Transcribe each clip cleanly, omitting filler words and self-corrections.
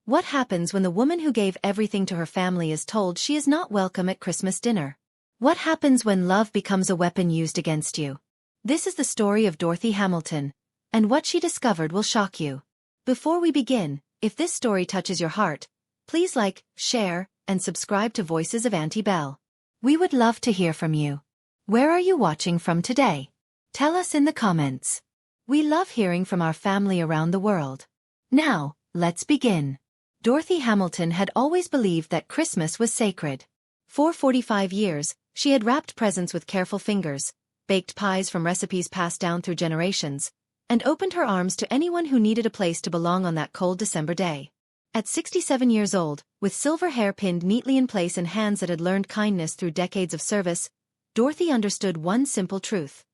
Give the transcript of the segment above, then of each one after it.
What happens when the woman who gave everything to her family is told she is not welcome at Christmas dinner? What happens when love becomes a weapon used against you? This is the story of Dorothy Hamilton, and what she discovered will shock you. Before we begin, if this story touches your heart, please like, share, and subscribe to Voices of Auntie Belle. We would love to hear from you. Where are you watching from today? Tell us in the comments. We love hearing from our family around the world. Now, let's begin. Dorothy Hamilton had always believed that Christmas was sacred. For 45 years, she had wrapped presents with careful fingers, baked pies from recipes passed down through generations, and opened her arms to anyone who needed a place to belong on that cold December day. At 67 years old, with silver hair pinned neatly in place and hands that had learned kindness through decades of service, Dorothy understood one simple truth.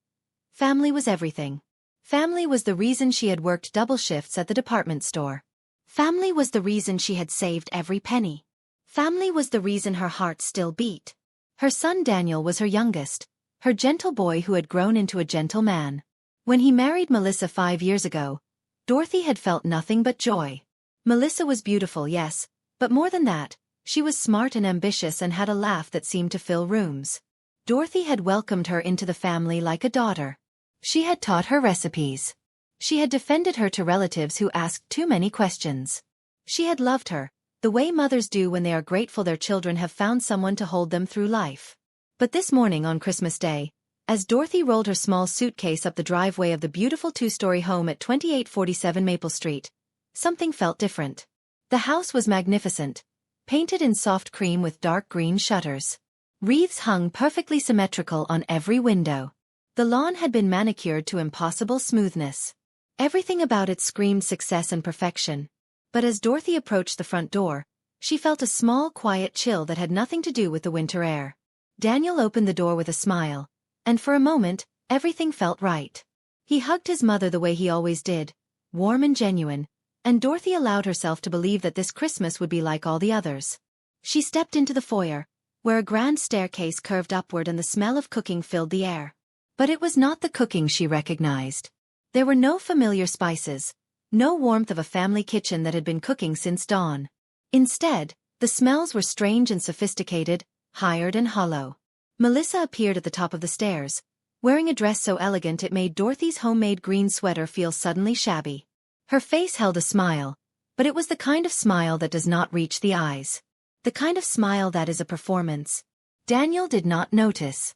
Family was everything. Family was the reason she had worked double shifts at the department store. Family was the reason she had saved every penny. Family was the reason her heart still beat. Her son Daniel was her youngest, her gentle boy who had grown into a gentle man. When he married Melissa 5 years ago, Dorothy had felt nothing but joy. Melissa was beautiful, yes, but more than that, she was smart and ambitious and had a laugh that seemed to fill rooms. Dorothy had welcomed her into the family like a daughter. She had taught her recipes. She had defended her to relatives who asked too many questions. She had loved her, the way mothers do when they are grateful their children have found someone to hold them through life. But this morning on Christmas Day, as Dorothy rolled her small suitcase up the driveway of the beautiful two-story home at 2847 Maple Street, something felt different. The house was magnificent, painted in soft cream with dark green shutters. Wreaths hung perfectly symmetrical on every window. The lawn had been manicured to impossible smoothness. Everything about it screamed success and perfection. But as Dorothy approached the front door, she felt a small, quiet chill that had nothing to do with the winter air. Daniel opened the door with a smile, and for a moment, everything felt right. He hugged his mother the way he always did, warm and genuine, and Dorothy allowed herself to believe that this Christmas would be like all the others. She stepped into the foyer, where a grand staircase curved upward and the smell of cooking filled the air. But it was not the cooking she recognized. There were no familiar spices, no warmth of a family kitchen that had been cooking since dawn. Instead, the smells were strange and sophisticated, hired and hollow. Melissa appeared at the top of the stairs, wearing a dress so elegant it made Dorothy's homemade green sweater feel suddenly shabby. Her face held a smile, but it was the kind of smile that does not reach the eyes. The kind of smile that is a performance. Daniel did not notice.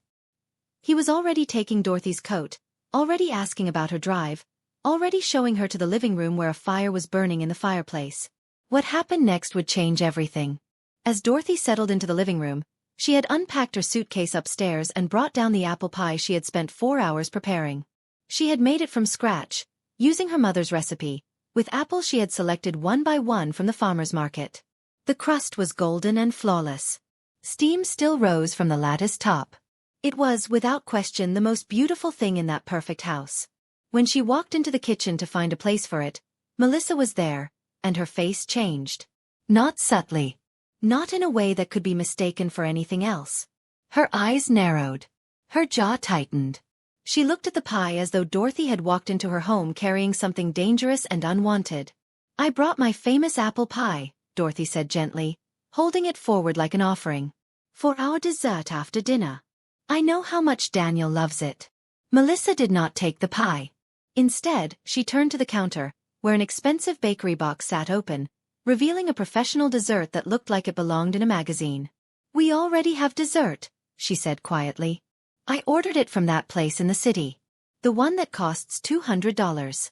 He was already taking Dorothy's coat, already asking about her drive, already showing her to the living room where a fire was burning in the fireplace. What happened next would change everything. As Dorothy settled into the living room, she had unpacked her suitcase upstairs and brought down the apple pie she had spent 4 hours preparing. She had made it from scratch, using her mother's recipe, with apples she had selected one by one from the farmer's market. The crust was golden and flawless. Steam still rose from the lattice top. It was, without question, the most beautiful thing in that perfect house. When she walked into the kitchen to find a place for it, Melissa was there, and her face changed. Not subtly. Not in a way that could be mistaken for anything else. Her eyes narrowed. Her jaw tightened. She looked at the pie as though Dorothy had walked into her home carrying something dangerous and unwanted. "I brought my famous apple pie," Dorothy said gently, holding it forward like an offering. "For our dessert after dinner. I know how much Daniel loves it." Melissa did not take the pie. Instead, she turned to the counter, where an expensive bakery box sat open, revealing a professional dessert that looked like it belonged in a magazine. "We already have dessert," she said quietly. "I ordered it from that place in the city. The one that costs $200.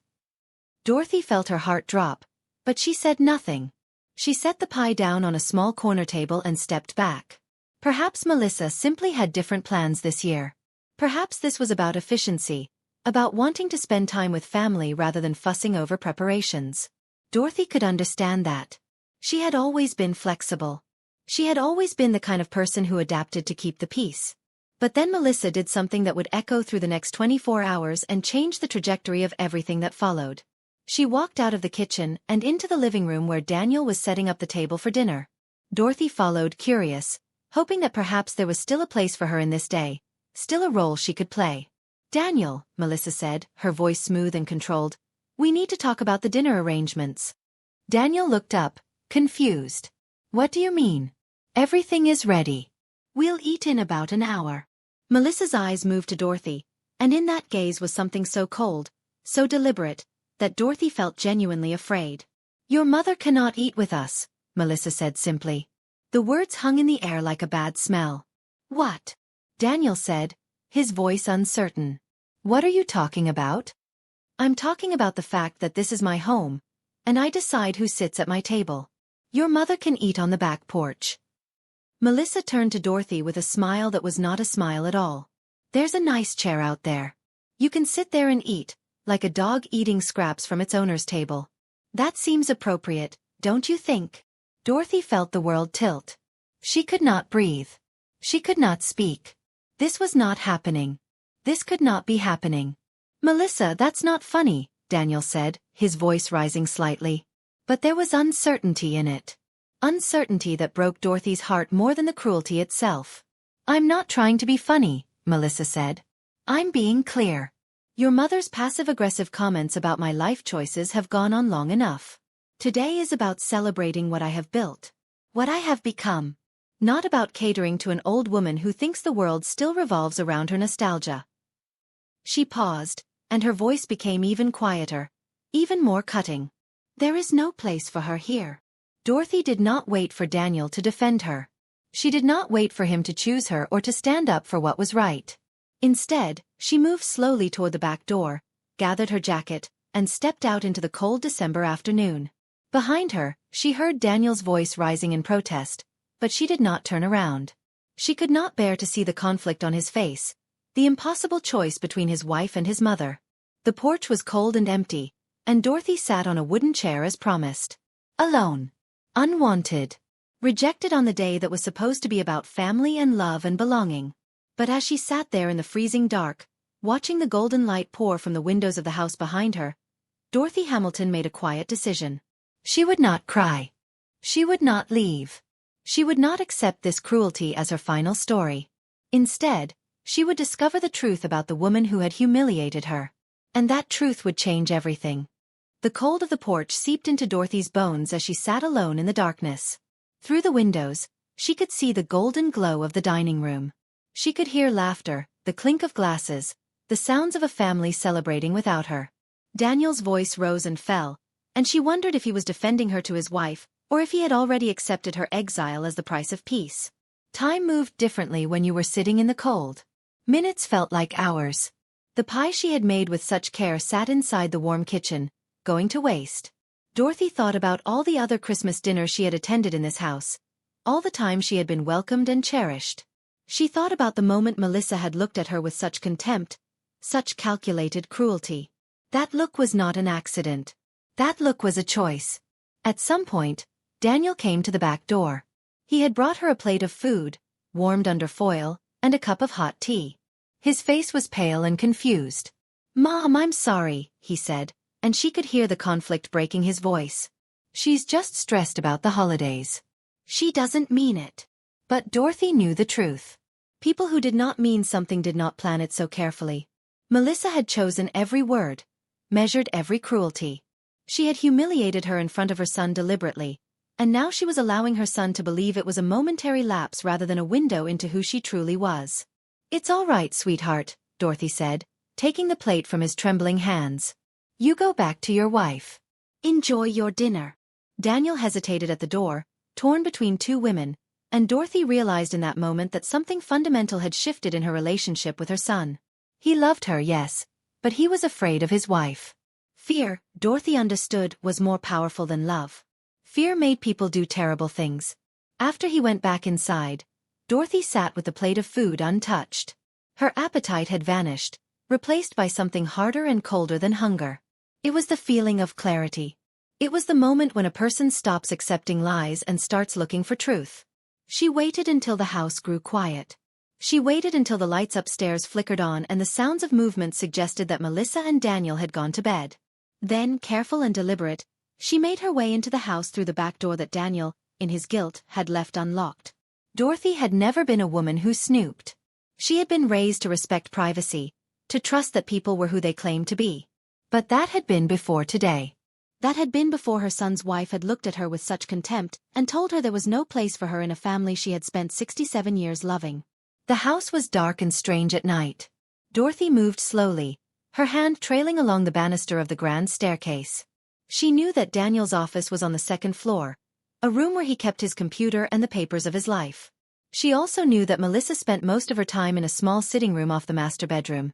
Dorothy felt her heart drop, but she said nothing. She set the pie down on a small corner table and stepped back. Perhaps Melissa simply had different plans this year. Perhaps this was about efficiency, about wanting to spend time with family rather than fussing over preparations. Dorothy could understand that. She had always been flexible. She had always been the kind of person who adapted to keep the peace. But then Melissa did something that would echo through the next 24 hours and change the trajectory of everything that followed. She walked out of the kitchen and into the living room where Daniel was setting up the table for dinner. Dorothy followed, curious, hoping that perhaps there was still a place for her in this day, still a role she could play. "Daniel," Melissa said, her voice smooth and controlled, "we need to talk about the dinner arrangements." Daniel looked up, confused. What do you mean? Everything is ready. We'll eat in about an hour. Melissa's eyes moved to Dorothy, and in that gaze was something so cold, so deliberate, that Dorothy felt genuinely afraid. Your mother cannot eat with us, Melissa said simply. The words hung in the air like a bad smell. What? Daniel said, his voice uncertain. What are you talking about? I'm talking about the fact that this is my home, and I decide who sits at my table. Your mother can eat on the back porch. Melissa turned to Dorothy with a smile that was not a smile at all. There's a nice chair out there. You can sit there and eat, like a dog eating scraps from its owner's table. That seems appropriate, don't you think? Dorothy felt the world tilt. She could not breathe. She could not speak. This was not happening. This could not be happening. Melissa, that's not funny, Daniel said, his voice rising slightly. But there was uncertainty in it. Uncertainty that broke Dorothy's heart more than the cruelty itself. I'm not trying to be funny, Melissa said. I'm being clear. Your mother's passive-aggressive comments about my life choices have gone on long enough. Today is about celebrating what I have built. What I have become. Not about catering to an old woman who thinks the world still revolves around her nostalgia. She paused, and her voice became even quieter, even more cutting. There is no place for her here. Dorothy did not wait for Daniel to defend her. She did not wait for him to choose her or to stand up for what was right. Instead, she moved slowly toward the back door, gathered her jacket, and stepped out into the cold December afternoon. Behind her, she heard Daniel's voice rising in protest, but she did not turn around. She could not bear to see the conflict on his face, the impossible choice between his wife and his mother. The porch was cold and empty, and Dorothy sat on a wooden chair as promised. Alone. Unwanted. Rejected on the day that was supposed to be about family and love and belonging. But as she sat there in the freezing dark, watching the golden light pour from the windows of the house behind her, Dorothy Hamilton made a quiet decision. She would not cry. She would not leave. She would not accept this cruelty as her final story. Instead, she would discover the truth about the woman who had humiliated her. And that truth would change everything. The cold of the porch seeped into Dorothy's bones as she sat alone in the darkness. Through the windows, she could see the golden glow of the dining room. She could hear laughter, the clink of glasses, the sounds of a family celebrating without her. Daniel's voice rose and fell, and she wondered if he was defending her to his wife, or if he had already accepted her exile as the price of peace. Time moved differently when you were sitting in the cold. Minutes felt like hours. The pie she had made with such care sat inside the warm kitchen, going to waste. Dorothy thought about all the other Christmas dinners she had attended in this house, all the time she had been welcomed and cherished. She thought about the moment Melissa had looked at her with such contempt, such calculated cruelty. That look was not an accident. That look was a choice. At some point, Daniel came to the back door. He had brought her a plate of food, warmed under foil, and a cup of hot tea. His face was pale and confused. "Mom, I'm sorry," he said, and she could hear the conflict breaking his voice. "She's just stressed about the holidays. She doesn't mean it." But Dorothy knew the truth. People who did not mean something did not plan it so carefully. Melissa had chosen every word, measured every cruelty. She had humiliated her in front of her son deliberately, and now she was allowing her son to believe it was a momentary lapse rather than a window into who she truly was. "It's all right, sweetheart," Dorothy said, taking the plate from his trembling hands. "You go back to your wife. Enjoy your dinner." Daniel hesitated at the door, torn between two women, and Dorothy realized in that moment that something fundamental had shifted in her relationship with her son. He loved her, yes, but he was afraid of his wife. Fear, Dorothy understood, was more powerful than love. Fear made people do terrible things. After he went back inside, Dorothy sat with the plate of food untouched. Her appetite had vanished, replaced by something harder and colder than hunger. It was the feeling of clarity. It was the moment when a person stops accepting lies and starts looking for truth. She waited until the house grew quiet. She waited until the lights upstairs flickered on and the sounds of movement suggested that Melissa and Daniel had gone to bed. Then, careful and deliberate, she made her way into the house through the back door that Daniel, in his guilt, had left unlocked. Dorothy had never been a woman who snooped. She had been raised to respect privacy, to trust that people were who they claimed to be. But that had been before today. That had been before her son's wife had looked at her with such contempt and told her there was no place for her in a family she had spent 67 years loving. The house was dark and strange at night. Dorothy moved slowly, her hand trailing along the banister of the grand staircase. She knew that Daniel's office was on the second floor, a room where he kept his computer and the papers of his life. She also knew that Melissa spent most of her time in a small sitting room off the master bedroom,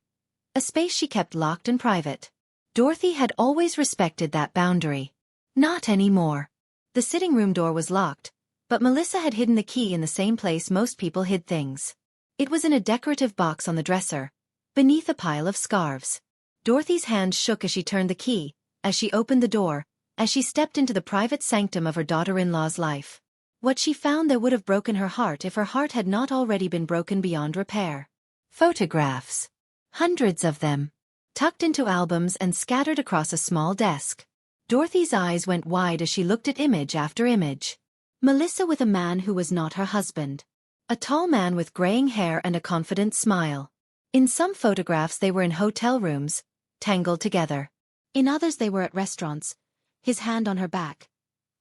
a space she kept locked and private. Dorothy had always respected that boundary. Not anymore. The sitting room door was locked, but Melissa had hidden the key in the same place most people hid things. It was in a decorative box on the dresser, beneath a pile of scarves. Dorothy's hand shook as she turned the key, as she opened the door, as she stepped into the private sanctum of her daughter-in-law's life. What she found there would have broken her heart if her heart had not already been broken beyond repair. Photographs. Hundreds of them. Tucked into albums and scattered across a small desk. Dorothy's eyes went wide as she looked at image after image. Melissa with a man who was not her husband. A tall man with graying hair and a confident smile. In some photographs they were in hotel rooms, tangled together. In others they were at restaurants, his hand on her back,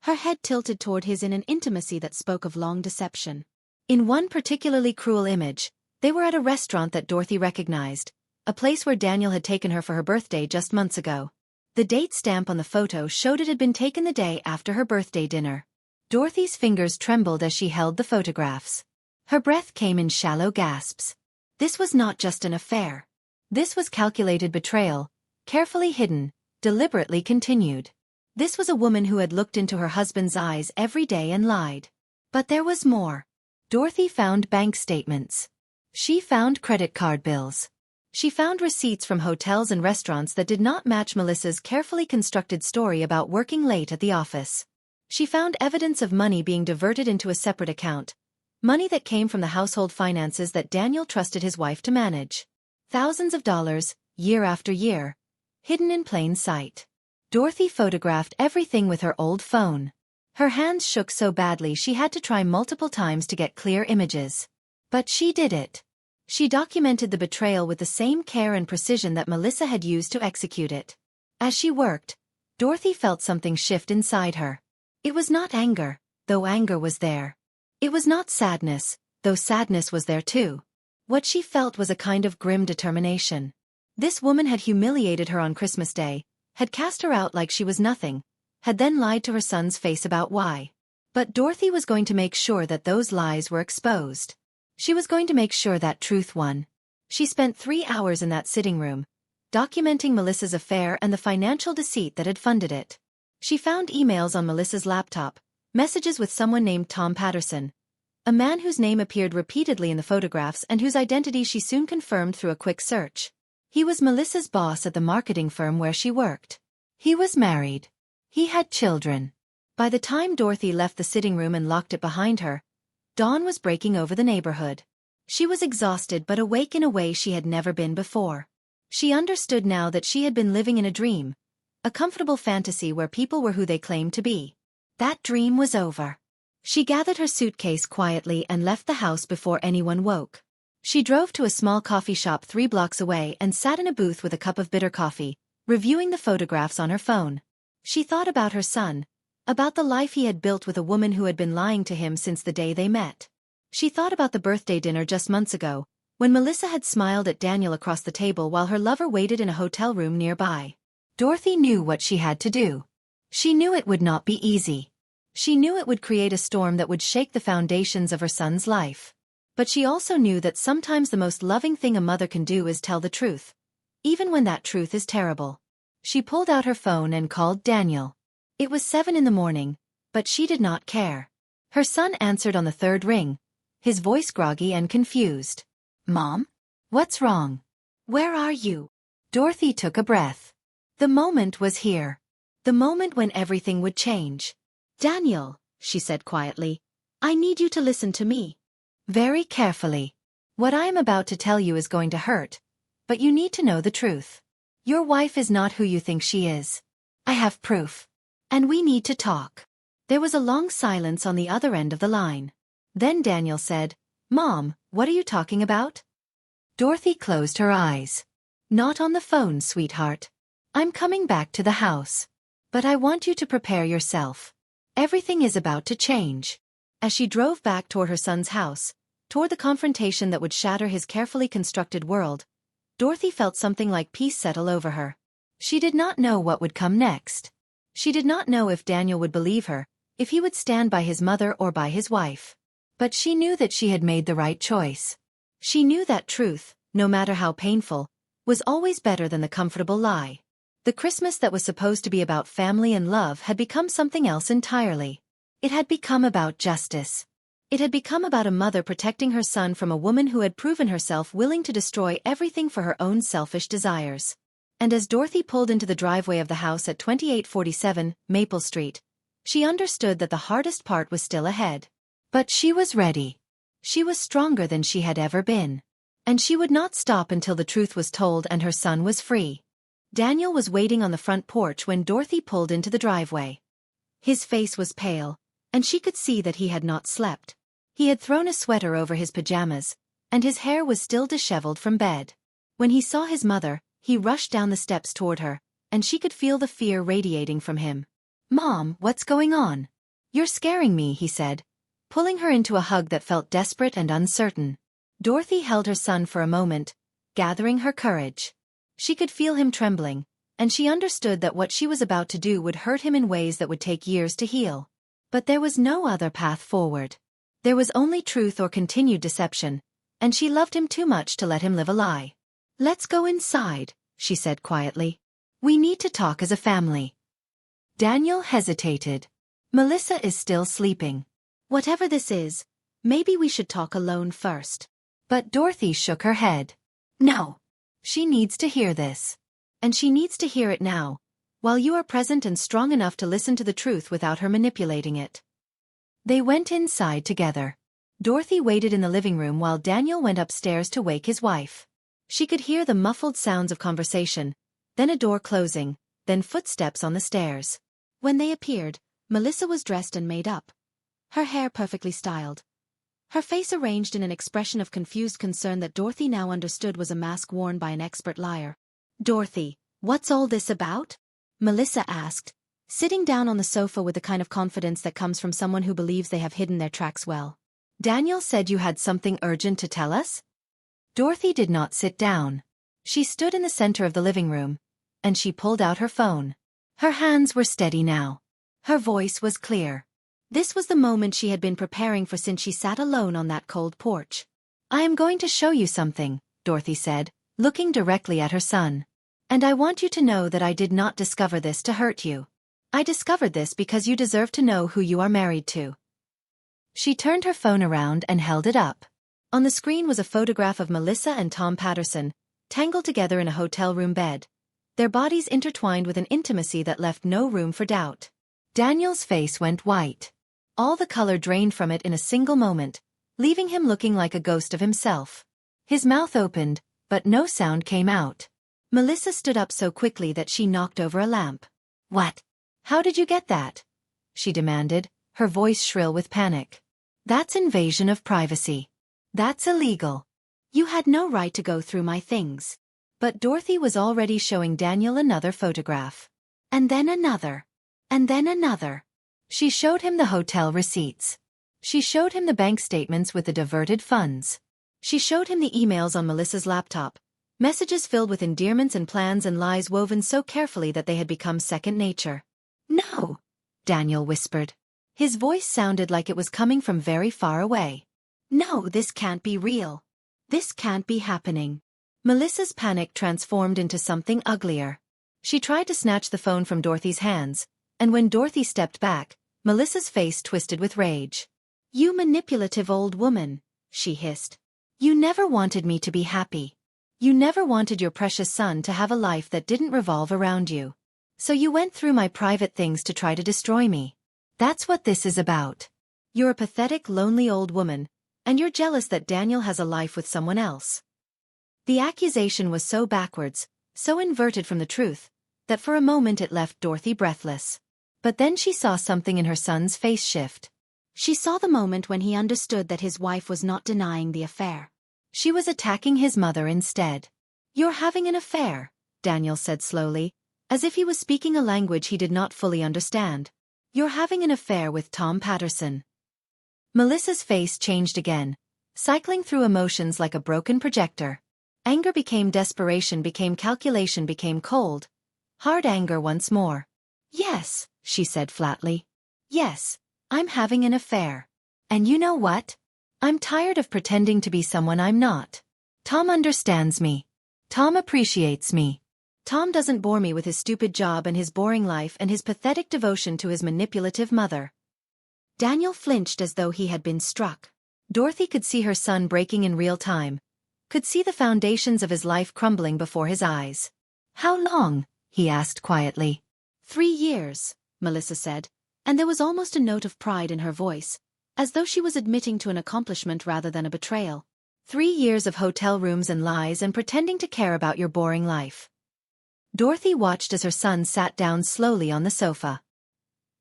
her head tilted toward his in an intimacy that spoke of long deception. In one particularly cruel image, they were at a restaurant that Dorothy recognized, a place where Daniel had taken her for her birthday just months ago. The date stamp on the photo showed it had been taken the day after her birthday dinner. Dorothy's fingers trembled as she held the photographs. Her breath came in shallow gasps. This was not just an affair. This was calculated betrayal, carefully hidden, deliberately continued. This was a woman who had looked into her husband's eyes every day and lied. But there was more. Dorothy found bank statements. She found credit card bills. She found receipts from hotels and restaurants that did not match Melissa's carefully constructed story about working late at the office. She found evidence of money being diverted into a separate account, money that came from the household finances that Daniel trusted his wife to manage. Thousands of dollars, year after year, hidden in plain sight. Dorothy photographed everything with her old phone. Her hands shook so badly she had to try multiple times to get clear images. But she did it. She documented the betrayal with the same care and precision that Melissa had used to execute it. As she worked, Dorothy felt something shift inside her. It was not anger, though anger was there. It was not sadness, though sadness was there too. What she felt was a kind of grim determination. This woman had humiliated her on Christmas Day, had cast her out like she was nothing, had then lied to her son's face about why. But Dorothy was going to make sure that those lies were exposed. She was going to make sure that truth won. She spent 3 hours in that sitting room, documenting Melissa's affair and the financial deceit that had funded it. She found emails on Melissa's laptop, messages with someone named Tom Patterson, a man whose name appeared repeatedly in the photographs and whose identity she soon confirmed through a quick search. He was Melissa's boss at the marketing firm where she worked. He was married. He had children. By the time Dorothy left the sitting room and locked it behind her, dawn was breaking over the neighborhood. She was exhausted but awake in a way she had never been before. She understood now that she had been living in a dream, a comfortable fantasy where people were who they claimed to be. That dream was over. She gathered her suitcase quietly and left the house before anyone woke. She drove to a small coffee shop 3 blocks away and sat in a booth with a cup of bitter coffee, reviewing the photographs on her phone. She thought about her son, about the life he had built with a woman who had been lying to him since the day they met. She thought about the birthday dinner just months ago, when Melissa had smiled at Daniel across the table while her lover waited in a hotel room nearby. Dorothy knew what she had to do. She knew it would not be easy. She knew it would create a storm that would shake the foundations of her son's life. But she also knew that sometimes the most loving thing a mother can do is tell the truth, even when that truth is terrible. She pulled out her phone and called Daniel. It was 7 in the morning, but she did not care. Her son answered on the 3rd ring, his voice groggy and confused. "Mom? What's wrong? Where are you?" Dorothy took a breath. The moment was here. The moment when everything would change. "Daniel," she said quietly, "I need you to listen to me. Very carefully. What I am about to tell you is going to hurt, but you need to know the truth. Your wife is not who you think she is. I have proof. And we need to talk." There was a long silence on the other end of the line. Then Daniel said, "Mom, what are you talking about?" Dorothy closed her eyes. "Not on the phone, sweetheart. I'm coming back to the house." But I want you to prepare yourself. Everything is about to change. As she drove back toward her son's house, toward the confrontation that would shatter his carefully constructed world, Dorothy felt something like peace settle over her. She did not know what would come next. She did not know if Daniel would believe her, if he would stand by his mother or by his wife. But she knew that she had made the right choice. She knew that truth, no matter how painful, was always better than the comfortable lie. The Christmas that was supposed to be about family and love had become something else entirely. It had become about justice. It had become about a mother protecting her son from a woman who had proven herself willing to destroy everything for her own selfish desires. And as Dorothy pulled into the driveway of the house at 2847 Maple Street, she understood that the hardest part was still ahead. But she was ready. She was stronger than she had ever been. And she would not stop until the truth was told and her son was free. Daniel was waiting on the front porch when Dorothy pulled into the driveway. His face was pale, and she could see that he had not slept. He had thrown a sweater over his pajamas, and his hair was still disheveled from bed. When he saw his mother, he rushed down the steps toward her, and she could feel the fear radiating from him. "Mom, what's going on? You're scaring me," he said, pulling her into a hug that felt desperate and uncertain. Dorothy held her son for a moment, gathering her courage. She could feel him trembling, and she understood that what she was about to do would hurt him in ways that would take years to heal. But there was no other path forward. There was only truth or continued deception, and she loved him too much to let him live a lie. "Let's go inside," she said quietly. "We need to talk as a family." Daniel hesitated. "Melissa is still sleeping. Whatever this is, maybe we should talk alone first." But Dorothy shook her head. "No. She needs to hear this. And she needs to hear it now, while you are present and strong enough to listen to the truth without her manipulating it." They went inside together. Dorothy waited in the living room while Daniel went upstairs to wake his wife. She could hear the muffled sounds of conversation, then a door closing, then footsteps on the stairs. When they appeared, Melissa was dressed and made up. Her hair perfectly styled. Her face arranged in an expression of confused concern that Dorothy now understood was a mask worn by an expert liar. "Dorothy, what's all this about?" Melissa asked, sitting down on the sofa with the kind of confidence that comes from someone who believes they have hidden their tracks well. "Daniel said you had something urgent to tell us?" Dorothy did not sit down. She stood in the center of the living room, and she pulled out her phone. Her hands were steady now. Her voice was clear. This was the moment she had been preparing for since she sat alone on that cold porch. "I am going to show you something," Dorothy said, looking directly at her son. "And I want you to know that I did not discover this to hurt you. I discovered this because you deserve to know who you are married to." She turned her phone around and held it up. On the screen was a photograph of Melissa and Tom Patterson, tangled together in a hotel room bed, their bodies intertwined with an intimacy that left no room for doubt. Daniel's face went white. All the color drained from it in a single moment, leaving him looking like a ghost of himself. His mouth opened, but no sound came out. Melissa stood up so quickly that she knocked over a lamp. "What? How did you get that?" she demanded, her voice shrill with panic. "That's invasion of privacy. That's illegal. You had no right to go through my things." But Dorothy was already showing Daniel another photograph. And then another. And then another. She showed him the hotel receipts. She showed him the bank statements with the diverted funds. She showed him the emails on Melissa's laptop, messages filled with endearments and plans and lies woven so carefully that they had become second nature. "No," Daniel whispered. His voice sounded like it was coming from very far away. "No, this can't be real. This can't be happening." Melissa's panic transformed into something uglier. She tried to snatch the phone from Dorothy's hands, and when Dorothy stepped back, Melissa's face twisted with rage. "You manipulative old woman," she hissed. "You never wanted me to be happy. You never wanted your precious son to have a life that didn't revolve around you. So you went through my private things to try to destroy me. That's what this is about. You're a pathetic, lonely old woman, and you're jealous that Daniel has a life with someone else." The accusation was so backwards, so inverted from the truth, that for a moment it left Dorothy breathless. But then she saw something in her son's face shift. She saw the moment when he understood that his wife was not denying the affair. She was attacking his mother instead. "You're having an affair," Daniel said slowly, as if he was speaking a language he did not fully understand. "You're having an affair with Tom Patterson." Melissa's face changed again, cycling through emotions like a broken projector. Anger became desperation, became calculation, became cold, hard anger once more. "Yes," she said flatly. "Yes, I'm having an affair. And you know what? I'm tired of pretending to be someone I'm not. Tom understands me. Tom appreciates me. Tom doesn't bore me with his stupid job and his boring life and his pathetic devotion to his manipulative mother." Daniel flinched as though he had been struck. Dorothy could see her son breaking in real time, could see the foundations of his life crumbling before his eyes. "How long?" he asked quietly. 3 years, Melissa said, and there was almost a note of pride in her voice, as though she was admitting to an accomplishment rather than a betrayal. 3 years of hotel rooms and lies and pretending to care about your boring life. Dorothy watched as her son sat down slowly on the sofa.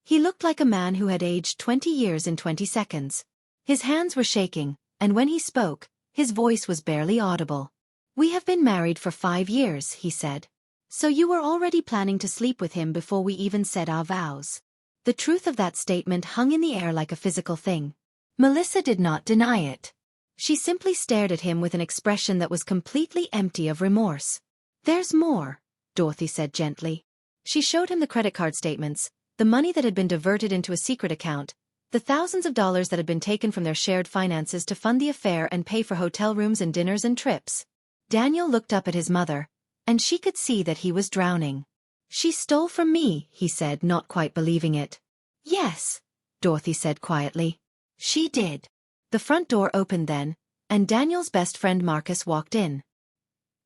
He looked like a man who had aged 20 years in 20 seconds. His hands were shaking, and when he spoke, his voice was barely audible. "We have been married for 5 years, he said. "So you were already planning to sleep with him before we even said our vows." The truth of that statement hung in the air like a physical thing. Melissa did not deny it. She simply stared at him with an expression that was completely empty of remorse. "There's more," Dorothy said gently. She showed him the credit card statements, the money that had been diverted into a secret account, the thousands of dollars that had been taken from their shared finances to fund the affair and pay for hotel rooms and dinners and trips. Daniel looked up at his mother, and she could see that he was drowning. "She stole from me," he said, not quite believing it. "Yes," Dorothy said quietly. "She did." The front door opened then, and Daniel's best friend Marcus walked in.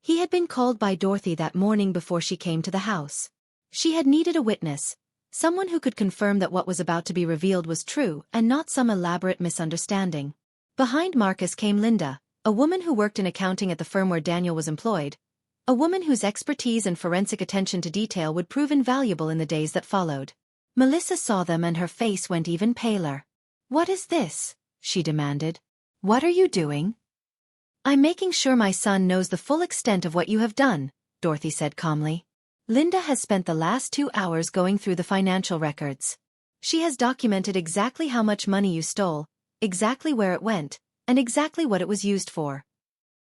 He had been called by Dorothy that morning before she came to the house. She had needed a witness, someone who could confirm that what was about to be revealed was true and not some elaborate misunderstanding. Behind Marcus came Linda, a woman who worked in accounting at the firm where Daniel was employed, a woman whose expertise and forensic attention to detail would prove invaluable in the days that followed. Melissa saw them and her face went even paler. "What is this?" she demanded. "What are you doing?" "I'm making sure my son knows the full extent of what you have done," Dorothy said calmly. "Linda has spent the last 2 hours going through the financial records. She has documented exactly how much money you stole, exactly where it went, and exactly what it was used for."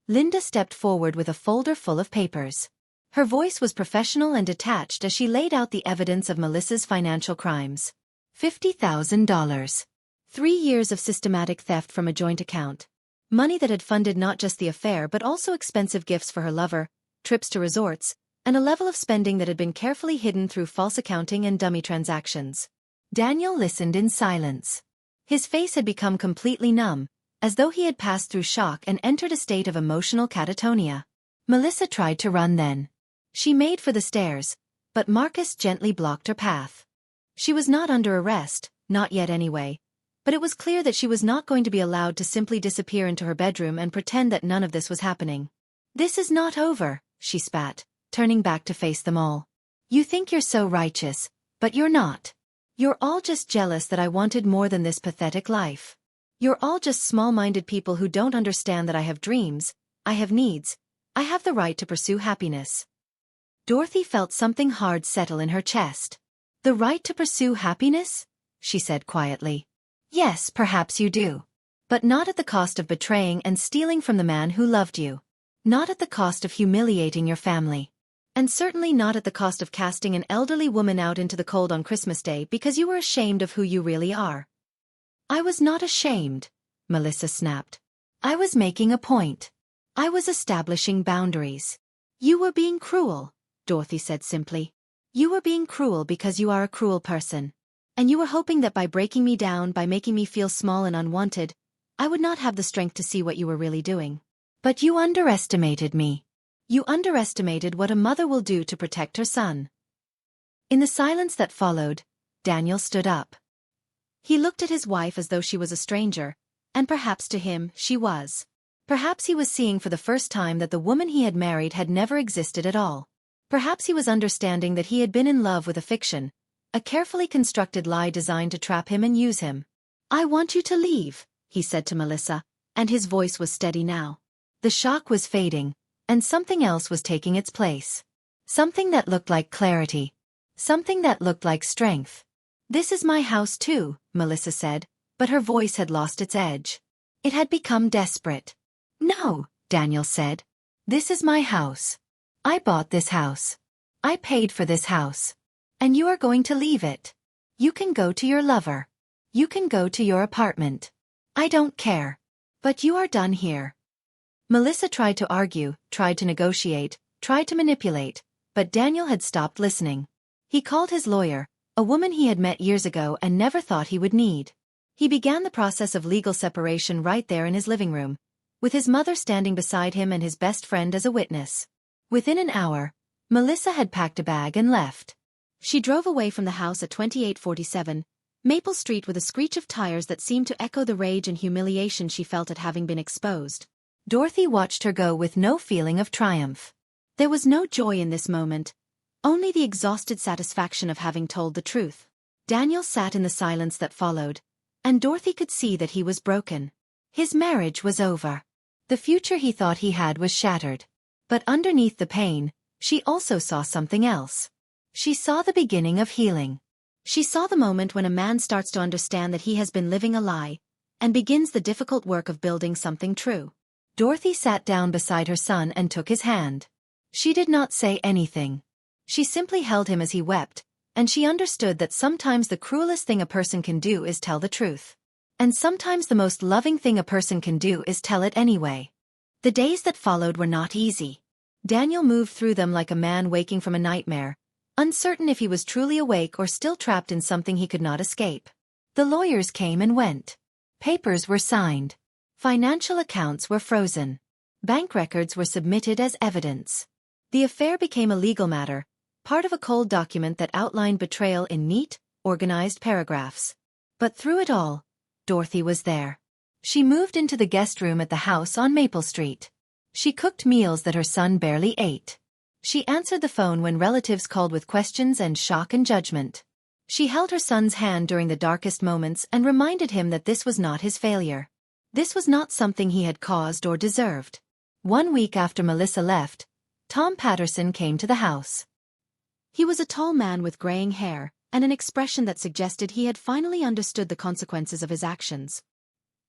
Linda stepped forward with a folder full of papers. Her voice was professional and detached as she laid out the evidence of Melissa's financial crimes. $50,000. 3 years of systematic theft from a joint account. Money that had funded not just the affair but also expensive gifts for her lover, trips to resorts, and a level of spending that had been carefully hidden through false accounting and dummy transactions. Daniel listened in silence. His face had become completely numb, as though he had passed through shock and entered a state of emotional catatonia. Melissa tried to run then. She made for the stairs, but Marcus gently blocked her path. She was not under arrest, not yet anyway, but it was clear that she was not going to be allowed to simply disappear into her bedroom and pretend that none of this was happening. "This is not over," she spat, turning back to face them all. "You think you're so righteous, but you're not. You're all just jealous that I wanted more than this pathetic life. You're all just small-minded people who don't understand that I have dreams, I have needs, I have the right to pursue happiness." Dorothy felt something hard settle in her chest. "The right to pursue happiness?" she said quietly. "Yes, perhaps you do. But not at the cost of betraying and stealing from the man who loved you. Not at the cost of humiliating your family. And certainly not at the cost of casting an elderly woman out into the cold on Christmas Day because you were ashamed of who you really are." "I was not ashamed," Melissa snapped. "I was making a point. I was establishing boundaries." "You were being cruel," Dorothy said simply. "You were being cruel because you are a cruel person. And you were hoping that by breaking me down, by making me feel small and unwanted, I would not have the strength to see what you were really doing. But you underestimated me. You underestimated what a mother will do to protect her son." In the silence that followed, Daniel stood up. He looked at his wife as though she was a stranger, and perhaps to him, she was. Perhaps he was seeing for the first time that the woman he had married had never existed at all. Perhaps he was understanding that he had been in love with a fiction, a carefully constructed lie designed to trap him and use him. "I want you to leave," he said to Melissa, and his voice was steady now. The shock was fading, and something else was taking its place. Something that looked like clarity. Something that looked like strength. "This is my house too," Melissa said, but her voice had lost its edge. It had become desperate. "No," Daniel said. "This is my house. I bought this house. I paid for this house. And you are going to leave it. You can go to your lover. You can go to your apartment. I don't care. But you are done here." Melissa tried to argue, tried to negotiate, tried to manipulate, but Daniel had stopped listening. He called his lawyer, a woman he had met years ago and never thought he would need. He began the process of legal separation right there in his living room, with his mother standing beside him and his best friend as a witness. Within an hour, Melissa had packed a bag and left. She drove away from the house at 2847 Maple Street with a screech of tires that seemed to echo the rage and humiliation she felt at having been exposed. Dorothy watched her go with no feeling of triumph. There was no joy in this moment, only the exhausted satisfaction of having told the truth. Daniel sat in the silence that followed, and Dorothy could see that he was broken. His marriage was over. The future he thought he had was shattered. But underneath the pain, she also saw something else. She saw the beginning of healing. She saw the moment when a man starts to understand that he has been living a lie, and begins the difficult work of building something true. Dorothy sat down beside her son and took his hand. She did not say anything. She simply held him as he wept, and she understood that sometimes the cruelest thing a person can do is tell the truth. And sometimes the most loving thing a person can do is tell it anyway. The days that followed were not easy. Daniel moved through them like a man waking from a nightmare, uncertain if he was truly awake or still trapped in something he could not escape. The lawyers came and went. Papers were signed. Financial accounts were frozen. Bank records were submitted as evidence. The affair became a legal matter, part of a cold document that outlined betrayal in neat, organized paragraphs. But through it all, Dorothy was there. She moved into the guest room at the house on Maple Street. She cooked meals that her son barely ate. She answered the phone when relatives called with questions and shock and judgment. She held her son's hand during the darkest moments and reminded him that this was not his failure. This was not something he had caused or deserved. 1 week after Melissa left, Tom Patterson came to the house. He was a tall man with graying hair, and an expression that suggested he had finally understood the consequences of his actions.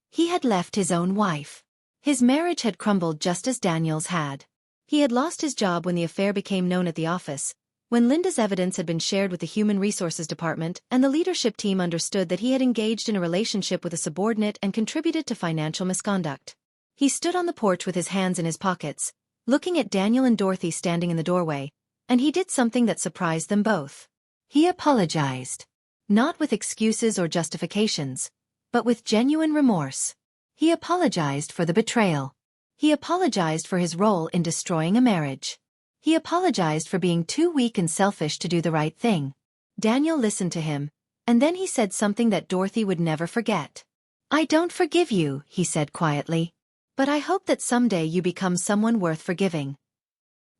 He had left his own wife. His marriage had crumbled just as Daniel's had. He had lost his job when the affair became known at the office, when Linda's evidence had been shared with the Human Resources Department and the leadership team understood that he had engaged in a relationship with a subordinate and contributed to financial misconduct. He stood on the porch with his hands in his pockets, looking at Daniel and Dorothy standing in the doorway, and he did something that surprised them both. He apologized. Not with excuses or justifications, but with genuine remorse. He apologized for the betrayal. He apologized for his role in destroying a marriage. He apologized for being too weak and selfish to do the right thing. Daniel listened to him, and then he said something that Dorothy would never forget. "I don't forgive you," he said quietly. "But I hope that someday you become someone worth forgiving."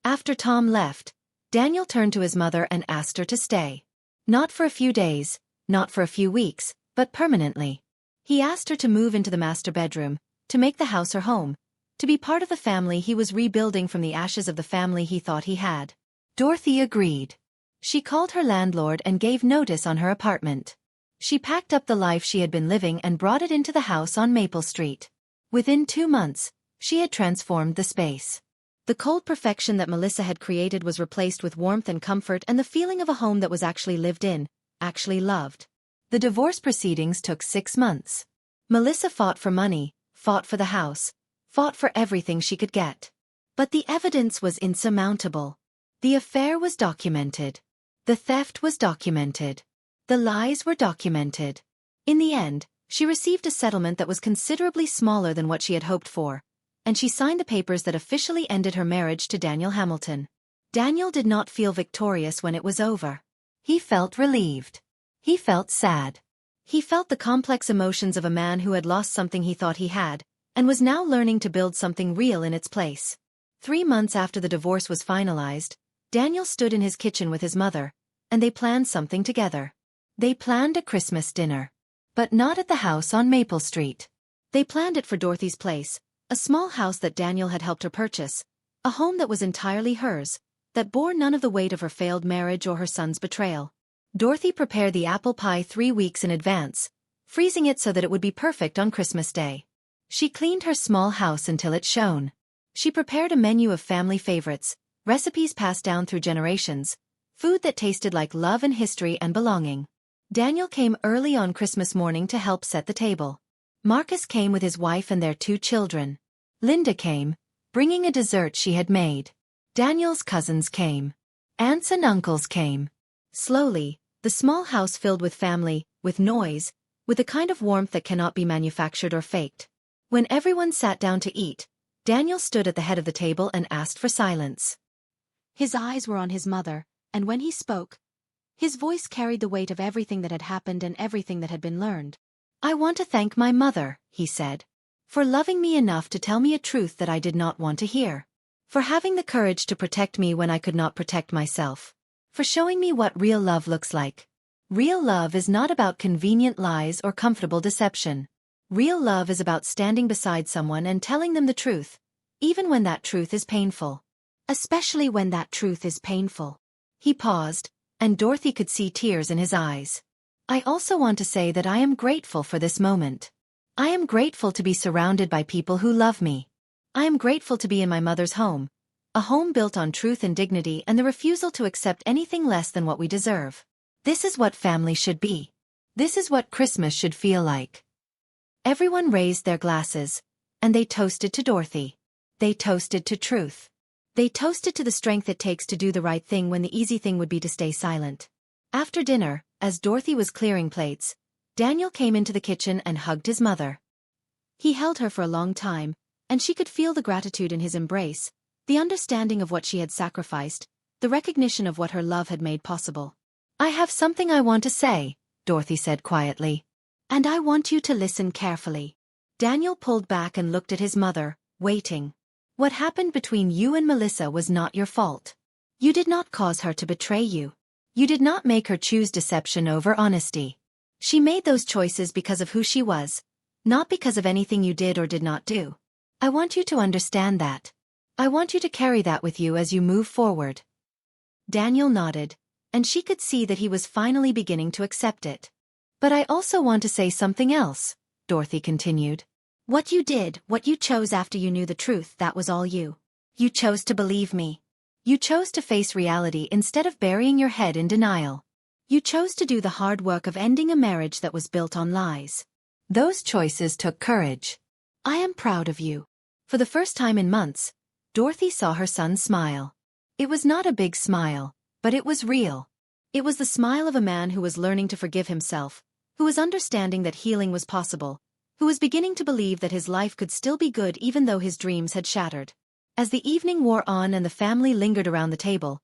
After Tom left, Daniel turned to his mother and asked her to stay. Not for a few days, not for a few weeks, but permanently. He asked her to move into the master bedroom, to make the house her home, to be part of the family he was rebuilding from the ashes of the family he thought he had. Dorothy agreed. She called her landlord and gave notice on her apartment. She packed up the life she had been living and brought it into the house on Maple Street. Within 2 months, she had transformed the space. The cold perfection that Melissa had created was replaced with warmth and comfort and the feeling of a home that was actually lived in, actually loved. The divorce proceedings took 6 months. Melissa fought for money, fought for the house, fought for everything she could get. But the evidence was insurmountable. The affair was documented. The theft was documented. The lies were documented. In the end, she received a settlement that was considerably smaller than what she had hoped for, and she signed the papers that officially ended her marriage to Daniel Hamilton. Daniel did not feel victorious when it was over. He felt relieved. He felt sad. He felt the complex emotions of a man who had lost something he thought he had, and was now learning to build something real in its place. 3 months after the divorce was finalized, Daniel stood in his kitchen with his mother, and they planned something together. They planned a Christmas dinner. But not at the house on Maple Street. They planned it for Dorothy's place, a small house that Daniel had helped her purchase, a home that was entirely hers, that bore none of the weight of her failed marriage or her son's betrayal. Dorothy prepared the apple pie 3 weeks in advance, freezing it so that it would be perfect on Christmas Day. She cleaned her small house until it shone. She prepared a menu of family favorites, recipes passed down through generations, food that tasted like love and history and belonging. Daniel came early on Christmas morning to help set the table. Marcus came with his wife and their 2 children. Linda came, bringing a dessert she had made. Daniel's cousins came. Aunts and uncles came. Slowly, the small house filled with family, with noise, with the kind of warmth that cannot be manufactured or faked. When everyone sat down to eat, Daniel stood at the head of the table and asked for silence. His eyes were on his mother, and when he spoke, his voice carried the weight of everything that had happened and everything that had been learned. "I want to thank my mother," he said, "for loving me enough to tell me a truth that I did not want to hear. For having the courage to protect me when I could not protect myself. For showing me what real love looks like. Real love is not about convenient lies or comfortable deception. Real love is about standing beside someone and telling them the truth, even when that truth is painful. Especially when that truth is painful." He paused, and Dorothy could see tears in his eyes. "I also want to say that I am grateful for this moment. I am grateful to be surrounded by people who love me. I am grateful to be in my mother's home, a home built on truth and dignity and the refusal to accept anything less than what we deserve. This is what family should be. This is what Christmas should feel like." Everyone raised their glasses, and they toasted to Dorothy. They toasted to truth. They toasted to the strength it takes to do the right thing when the easy thing would be to stay silent. After dinner, as Dorothy was clearing plates, Daniel came into the kitchen and hugged his mother. He held her for a long time, and she could feel the gratitude in his embrace, the understanding of what she had sacrificed, the recognition of what her love had made possible. "I have something I want to say," Dorothy said quietly. "And I want you to listen carefully." Daniel pulled back and looked at his mother, waiting. "What happened between you and Melissa was not your fault. You did not cause her to betray you. You did not make her choose deception over honesty. She made those choices because of who she was, not because of anything you did or did not do. I want you to understand that. I want you to carry that with you as you move forward." Daniel nodded, and she could see that he was finally beginning to accept it. "But I also want to say something else," Dorothy continued. "What you did, what you chose after you knew the truth, that was all you. You chose to believe me. You chose to face reality instead of burying your head in denial. You chose to do the hard work of ending a marriage that was built on lies. Those choices took courage. I am proud of you." For the first time in months, Dorothy saw her son smile. It was not a big smile, but it was real. It was the smile of a man who was learning to forgive himself, who was understanding that healing was possible, who was beginning to believe that his life could still be good even though his dreams had shattered. As the evening wore on and the family lingered around the table,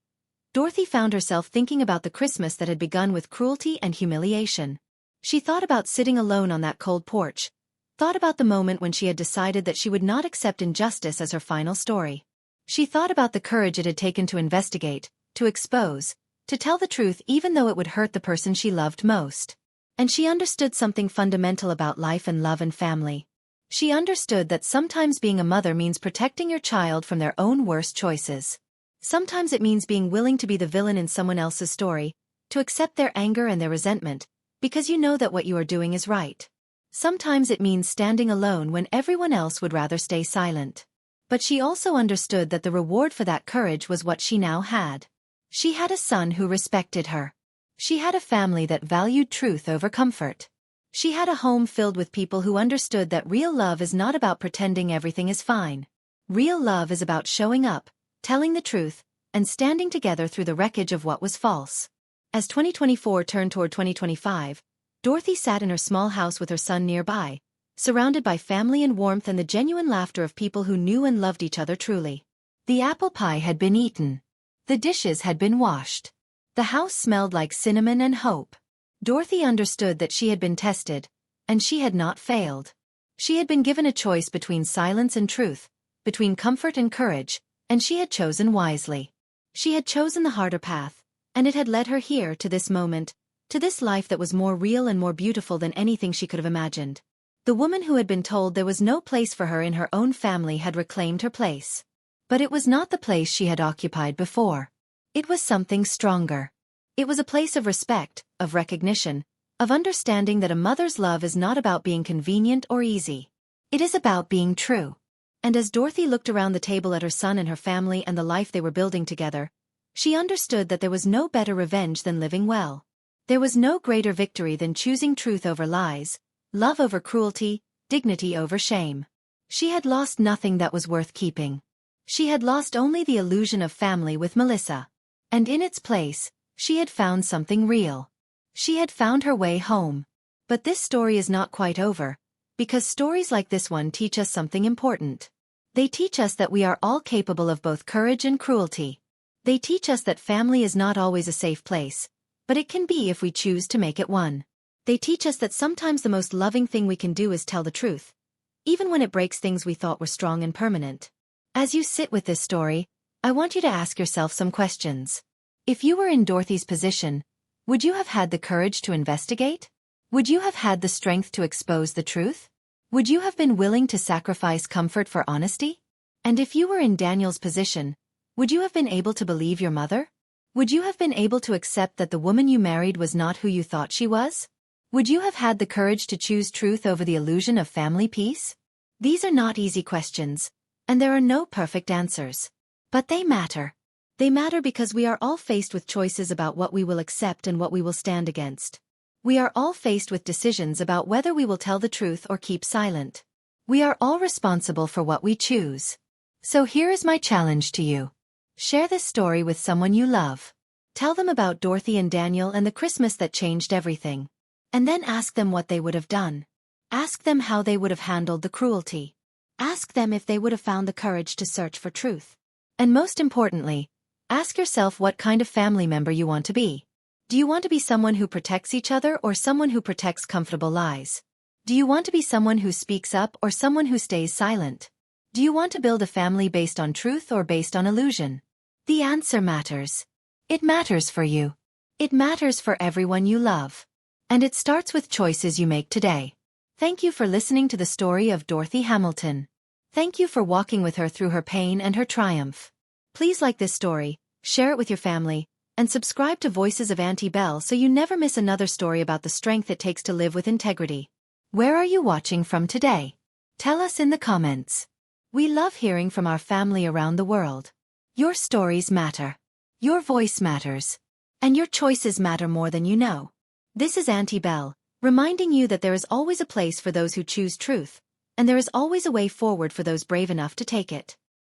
Dorothy found herself thinking about the Christmas that had begun with cruelty and humiliation. She thought about sitting alone on that cold porch, thought about the moment when she had decided that she would not accept injustice as her final story. She thought about the courage it had taken to investigate, to expose, to tell the truth even though it would hurt the person she loved most. And she understood something fundamental about life and love and family. She understood that sometimes being a mother means protecting your child from their own worst choices. Sometimes it means being willing to be the villain in someone else's story, to accept their anger and their resentment, because you know that what you are doing is right. Sometimes it means standing alone when everyone else would rather stay silent. But she also understood that the reward for that courage was what she now had. She had a son who respected her. She had a family that valued truth over comfort. She had a home filled with people who understood that real love is not about pretending everything is fine. Real love is about showing up, telling the truth, and standing together through the wreckage of what was false. As 2024 turned toward 2025, Dorothy sat in her small house with her son nearby, surrounded by family and warmth and the genuine laughter of people who knew and loved each other truly. The apple pie had been eaten. The dishes had been washed. The house smelled like cinnamon and hope. Dorothy understood that she had been tested, and she had not failed. She had been given a choice between silence and truth, between comfort and courage, and she had chosen wisely. She had chosen the harder path, and it had led her here to this moment, to this life that was more real and more beautiful than anything she could have imagined. The woman who had been told there was no place for her in her own family had reclaimed her place. But it was not the place she had occupied before. It was something stronger. It was a place of respect, of recognition, of understanding that a mother's love is not about being convenient or easy. It is about being true. And as Dorothy looked around the table at her son and her family and the life they were building together, she understood that there was no better revenge than living well. There was no greater victory than choosing truth over lies, love over cruelty, dignity over shame. She had lost nothing that was worth keeping. She had lost only the illusion of family with Melissa. And in its place, she had found something real. She had found her way home. But this story is not quite over, because stories like this one teach us something important. They teach us that we are all capable of both courage and cruelty. They teach us that family is not always a safe place, but it can be if we choose to make it one. They teach us that sometimes the most loving thing we can do is tell the truth, even when it breaks things we thought were strong and permanent. As you sit with this story, I want you to ask yourself some questions. If you were in Dorothy's position, would you have had the courage to investigate? Would you have had the strength to expose the truth? Would you have been willing to sacrifice comfort for honesty? And if you were in Daniel's position, would you have been able to believe your mother? Would you have been able to accept that the woman you married was not who you thought she was? Would you have had the courage to choose truth over the illusion of family peace? These are not easy questions, and there are no perfect answers. But they matter. They matter because we are all faced with choices about what we will accept and what we will stand against. We are all faced with decisions about whether we will tell the truth or keep silent. We are all responsible for what we choose. So here is my challenge to you. Share this story with someone you love. Tell them about Dorothy and Daniel and the Christmas that changed everything. And then ask them what they would have done. Ask them how they would have handled the cruelty. Ask them if they would have found the courage to search for truth. And most importantly, ask yourself what kind of family member you want to be. Do you want to be someone who protects each other or someone who protects comfortable lies? Do you want to be someone who speaks up or someone who stays silent? Do you want to build a family based on truth or based on illusion? The answer matters. It matters for you. It matters for everyone you love. And it starts with choices you make today. Thank you for listening to the story of Dorothy Hamilton. Thank you for walking with her through her pain and her triumph. Please like this story, share it with your family, and subscribe to Voices of Auntie Belle so you never miss another story about the strength it takes to live with integrity. Where are you watching from today? Tell us in the comments. We love hearing from our family around the world. Your stories matter. Your voice matters. And your choices matter more than you know. This is Auntie Belle, reminding you that there is always a place for those who choose truth, and there is always a way forward for those brave enough to take it.